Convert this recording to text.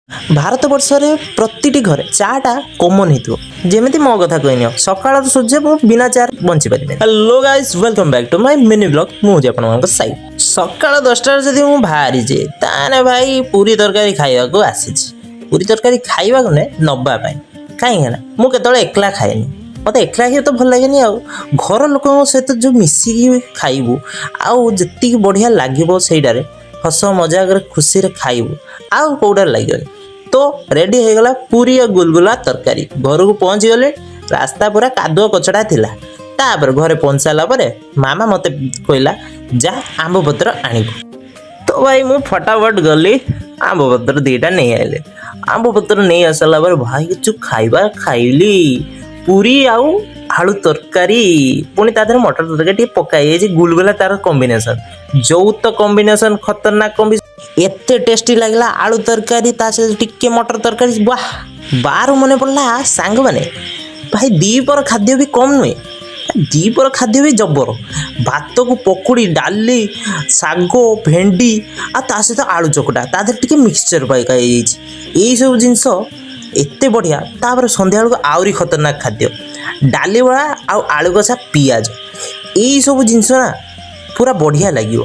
भारत वर्ष प्रति घरे चाटा कॉमन हेतु जेमिति मो कथा कहनी सकाळ सूर्य मु बिना चार बंची पारिबे। Hello guys welcome back to my mini blog मुझे आपन साइड सकाळ 10टा जदी मु बाहरी जे ताने भाई पूरी तरकारी खाइबा को आसी पूरी तरकारी खाइबा को ने नबा पाई काई ना मु केतळे एकला खाएनी मत एकला खाइ तो भल लागेनी आ घर लोक सहित जो मिसिकी खाइबू आउ जति बढ़िया लागिबो सेइडारे हस मजाक खुशी रे खाइबू आउ कोडा लागेनी तो रेडी हो गला पूरी और गुलगुला तरकारी घर को पहुँची गले रास्ता पूरा कादुआ कचड़ा थिला तापर घरे पहुँचाला परे मामा मते कहला जा आंब पत्र आनिबो तो भाई मु फटाफट गली आंब पत्र दीटा नहीं आइले आंब पत्र नहीं आसला पर भाई किछु खाइबा खाइली पूरी आउ आलू तरकारी पुणी तादर मटर तरकारी पकाई गुलगुला तार कॉम्बिनेशन जो तो कॉम्बिनेशन खतरनाक कॉम्बिनेशन एते टेस्टी लगला आलू तरकारी ता से टिके मटर तरकारी वाह बार मने पड़ला सांग माने भाई दीपर खाद्य भी कम नुहे दीपर खाद्य भी जबर भात को पकुड़ी डाली सागो भेंडी आ ता सहित आलू चकटा ता टिके मिक्सचर पाइका यही सब जिनस एते बढ़िया तापर संध्या बेलू आउरी खतरनाक खाद्य डाली बड़ा आउ आलू कषा पियाज यही सब जिनस ना पूरा बढ़िया लगे